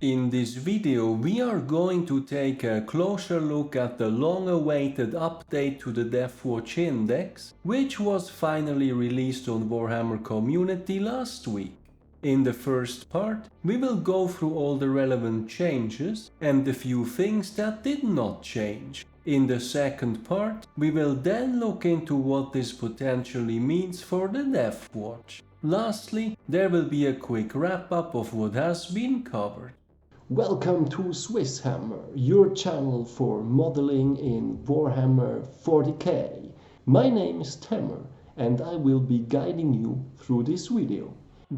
In this video we are going to take a closer look at the long-awaited update to the Deathwatch Index, which was finally released on Warhammer Community last week. In the first part, we will go through all the relevant changes and the few things that did not change. In the second part, we will then look into what this potentially means for the Deathwatch. Lastly, there will be a quick wrap-up of what has been covered. Welcome to SwissHammer, your channel for modeling in Warhammer 40k. My name is Tammer and I will be guiding you through this video.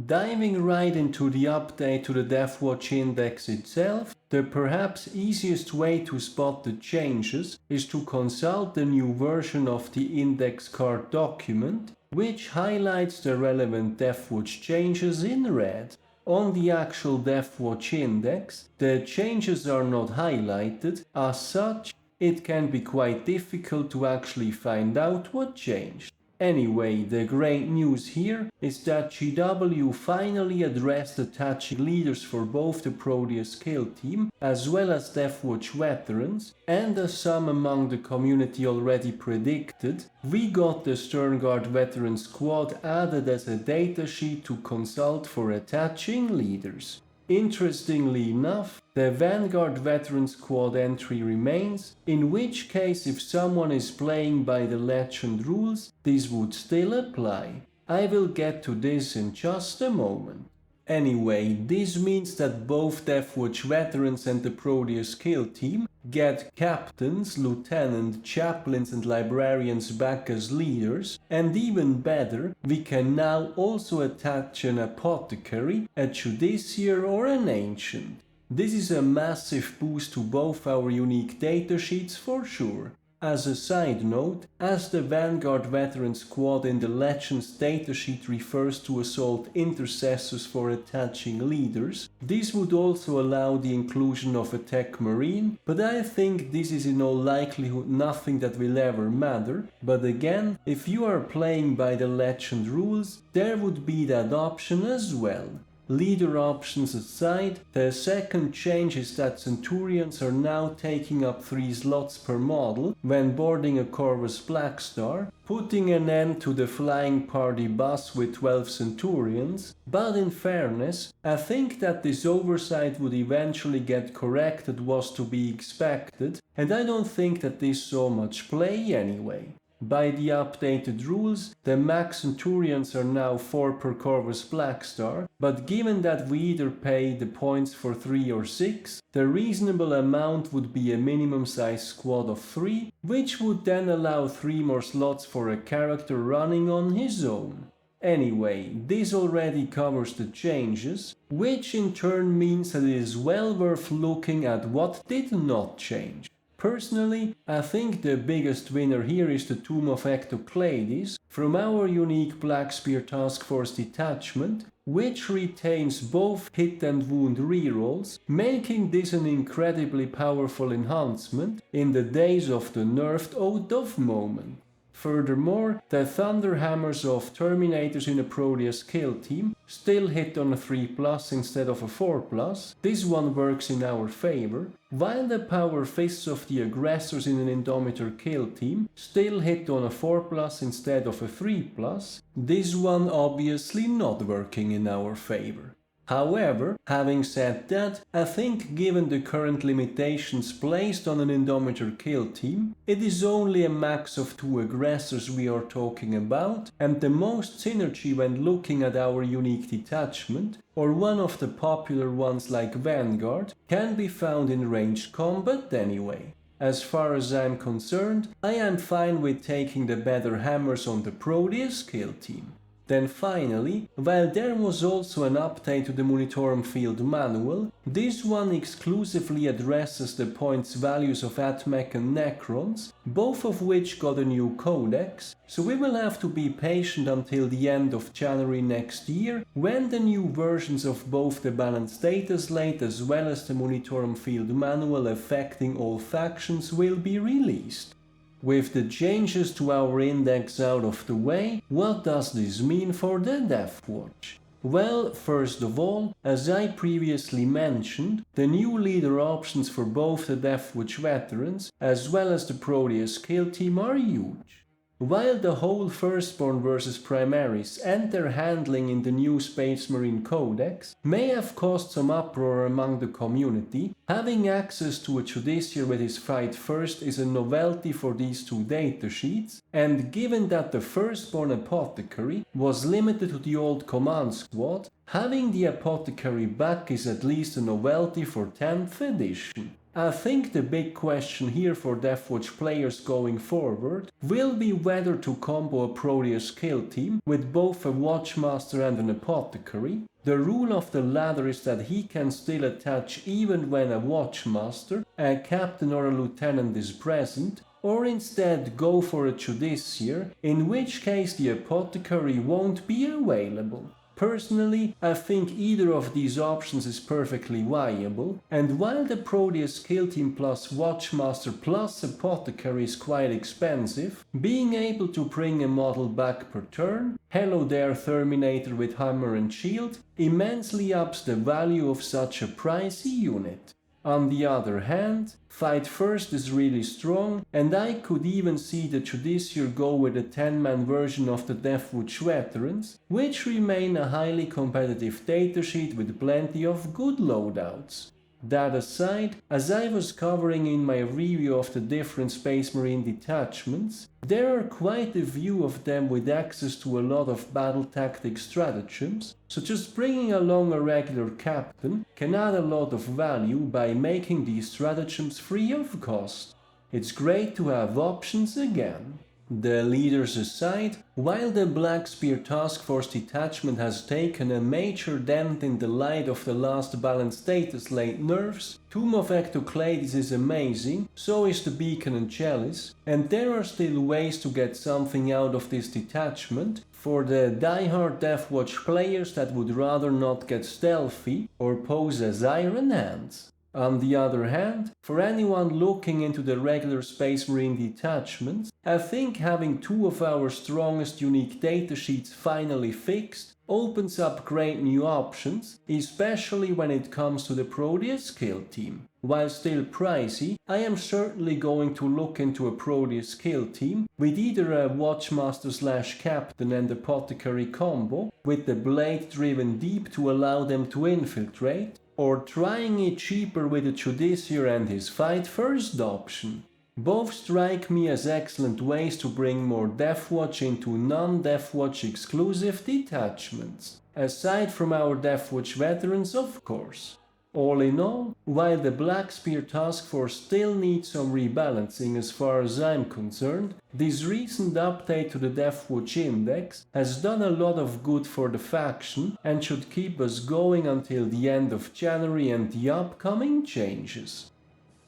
Diving right into the update to the Deathwatch Index itself, the perhaps easiest way to spot the changes is to consult the new version of the index card document, which highlights the relevant Deathwatch changes in red. On the actual Deathwatch Index, the changes are not highlighted. As such, it can be quite difficult to actually find out what changed. Anyway, the great news here is that GW finally addressed attaching leaders for both the Proteus Kill Team as well as Deathwatch Veterans, and as some among the community already predicted, we got the Sternguard Veteran squad added as a datasheet to consult for attaching leaders. Interestingly enough, the Vanguard Veteran Squad entry remains, in which case if someone is playing by the legend rules, this would still apply. I will get to this in just a moment. Anyway, this means that both Deathwatch Veterans and the Proteus Kill Team get captains, lieutenant, chaplains and librarians back as leaders, and even better, we can now also attach an Apothecary, a Judiciar or an Ancient. This is a massive boost to both our unique datasheets for sure. As a side note, as the Vanguard Veteran Squad in the Legends datasheet refers to assault intercessors for attaching leaders, this would also allow the inclusion of a Tech Marine, but I think this is in all likelihood nothing that will ever matter. But again, if you are playing by the Legend rules, there would be that option as well. Leader options aside, the second change is that Centurions are now taking up 3 slots per model when boarding a Corvus Blackstar, putting an end to the flying party bus with 12 Centurions, but in fairness, I think that this oversight would eventually get corrected was to be expected, and I don't think that this saw much play anyway. By the updated rules, the max Centurions are now 4 per Corvus Blackstar, but given that we either pay the points for 3 or 6, the reasonable amount would be a minimum size squad of 3, which would then allow 3 more slots for a character running on his own. Anyway, this already covers the changes, which in turn means that it is well worth looking at what did not change. Personally, I think the biggest winner here is the Tomb of Ectoclades from our unique Blackspear Task Force detachment, which retains both hit and wound rerolls, making this an incredibly powerful enhancement in the days of the nerfed out of moment. Furthermore, the Thunder Hammers of Terminators in a Proteus Kill Team still hit on a 3+ instead of a 4+, this one works in our favor, while the Power Fists of the Aggressors in an Indomitor Kill Team still hit on a 4+ instead of a 3+, this one obviously not working in our favor. However, having said that, I think given the current limitations placed on an Indomitor Kill Team, it is only a max of 2 aggressors we are talking about, and the most synergy when looking at our unique detachment, or one of the popular ones like Vanguard, can be found in ranged combat anyway. As far as I'm concerned, I am fine with taking the better hammers on the Proteus Kill Team. Then finally, while there was also an update to the Munitorum Field Manual, this one exclusively addresses the points values of Atmech and Necrons, both of which got a new codex, so we will have to be patient until the end of January next year, when the new versions of both the Balanced Data Slate as well as the Munitorum Field Manual affecting all factions will be released. With the changes to our index out of the way, what does this mean for the Deathwatch? Well, first of all, as I previously mentioned, the new leader options for both the Deathwatch Veterans as well as the Proteus Kill Team are huge. While the whole Firstborn versus Primaris and their handling in the new Space Marine Codex may have caused some uproar among the community, having access to a Judiciar with his Fight First is a novelty for these two datasheets, and given that the Firstborn Apothecary was limited to the old command squad, having the Apothecary back is at least a novelty for 10th edition. I think the big question here for Deathwatch players going forward will be whether to combo a Proteus Kill Team with both a Watchmaster and an Apothecary. The rule of the latter is that he can still attach even when a Watchmaster, a Captain or a Lieutenant is present, or instead go for a Judiciar, in which case the Apothecary won't be available. Personally, I think either of these options is perfectly viable, and while the Proteus Kill Team plus Watchmaster plus Apothecary is quite expensive, being able to bring a model back per turn, hello there Terminator with hammer and shield, immensely ups the value of such a pricey unit. On the other hand, Fight First is really strong, and I could even see the Judiciar go with a 10-man version of the Deathwatch Veterans, which remain a highly competitive datasheet with plenty of good loadouts. That aside, as I was covering in my review of the different Space Marine detachments, there are quite a few of them with access to a lot of battle tactic stratagems, so just bringing along a regular captain can add a lot of value by making these stratagems free of cost. It's great to have options again. The leaders aside, while the Black Spear Task Force detachment has taken a major dent in the light of the last balanced status late nerfs, Tomb of Ectoclades is amazing, so is the Beacon and Chalice, and there are still ways to get something out of this detachment for the diehard Deathwatch players that would rather not get stealthy or pose as Iron Hands. On the other hand, for anyone looking into the regular Space Marine detachments, I think having two of our strongest unique datasheets finally fixed opens up great new options, especially when it comes to the Proteus Kill Team. While still pricey, I am certainly going to look into a Proteus Kill Team with either a Watchmaster/Captain and Apothecary combo with the blade driven deep to allow them to infiltrate, or trying it cheaper with a Judiciar and his Fight First option. Both strike me as excellent ways to bring more Deathwatch into non-Deathwatch exclusive detachments, aside from our Deathwatch Veterans of course. All in all, while the Black Spear Task Force still needs some rebalancing as far as I'm concerned, this recent update to the Deathwatch Index has done a lot of good for the faction and should keep us going until the end of January and the upcoming changes.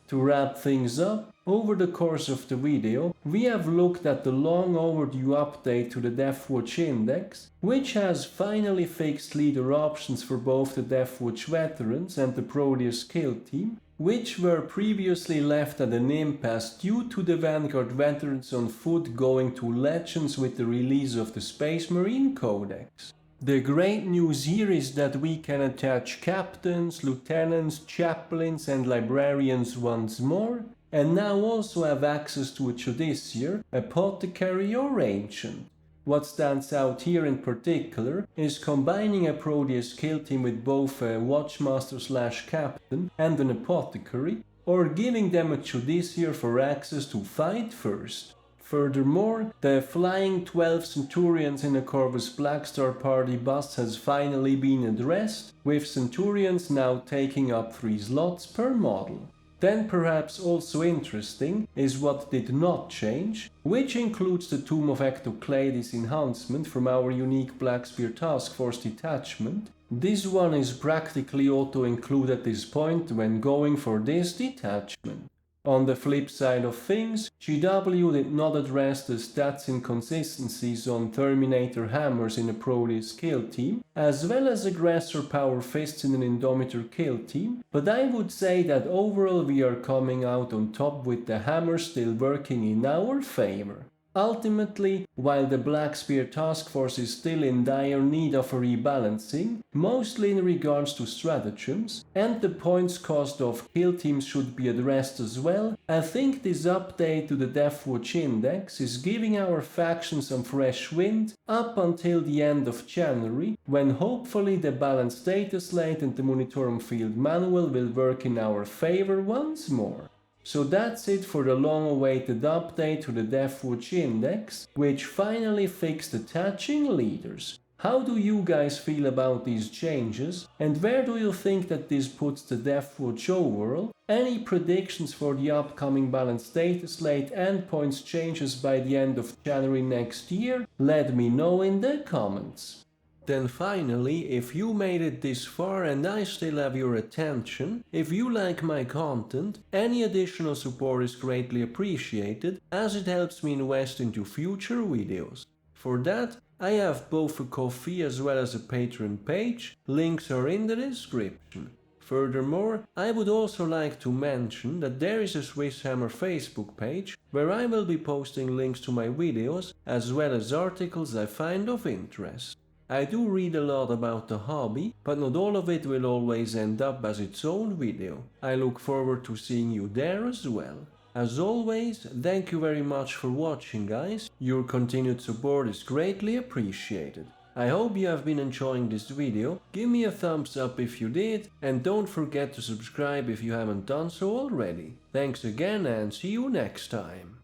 To wrap things up, over the course of the video, we have looked at the long overdue update to the Deathwatch Index, which has finally fixed leader options for both the Deathwatch Veterans and the Proteus Kill Team, which were previously left at an impasse due to the Vanguard Veterans on foot going to Legends with the release of the Space Marine Codex. The great news here is that we can attach captains, lieutenants, chaplains and librarians once more, and now also have access to a Judiciar, Apothecary or Ancient. What stands out here in particular is combining a Proteus Kill Team with both a Watchmaster/Captain and an Apothecary, or giving them a Judiciar for access to Fight First. Furthermore, the flying 12 Centurions in a Corvus Blackstar party bus has finally been addressed, with Centurions now taking up 3 slots per model. Then perhaps also interesting is what did not change, which includes the Tomb of Ectoclades enhancement from our unique Black Spear Task Force detachment. This one is practically auto-include at this point when going for this detachment. On the flip side of things, GW did not address the stats inconsistencies on Terminator hammers in a Proteus Kill Team, as well as Aggressor Power Fists in an Indomitor Kill Team, but I would say that overall we are coming out on top with the hammer still working in our favor. Ultimately, while the Black Spear Task Force is still in dire need of a rebalancing, mostly in regards to stratagems, and the points cost of kill teams should be addressed as well, I think this update to the Deathwatch Index is giving our faction some fresh wind up until the end of January, when hopefully the balanced data slate and the Monitorum Field Manual will work in our favor once more. So that's it for the long-awaited update to the Deathwatch Index, which finally fixed attaching leaders. How do you guys feel about these changes, and where do you think that this puts the Deathwatch overall? Any predictions for the upcoming balanced data slate and points changes by the end of January next year? Let me know in the comments. Then finally, if you made it this far and I still have your attention, if you like my content, any additional support is greatly appreciated, as it helps me invest into future videos. For that, I have both a Ko-fi as well as a Patreon page, links are in the description. Furthermore, I would also like to mention that there is a SwissHammer Facebook page where I will be posting links to my videos as well as articles I find of interest. I do read a lot about the hobby, but not all of it will always end up as its own video. I look forward to seeing you there as well. As always, thank you very much for watching, guys. Your continued support is greatly appreciated. I hope you have been enjoying this video, give me a thumbs up if you did, and don't forget to subscribe if you haven't done so already. Thanks again and see you next time.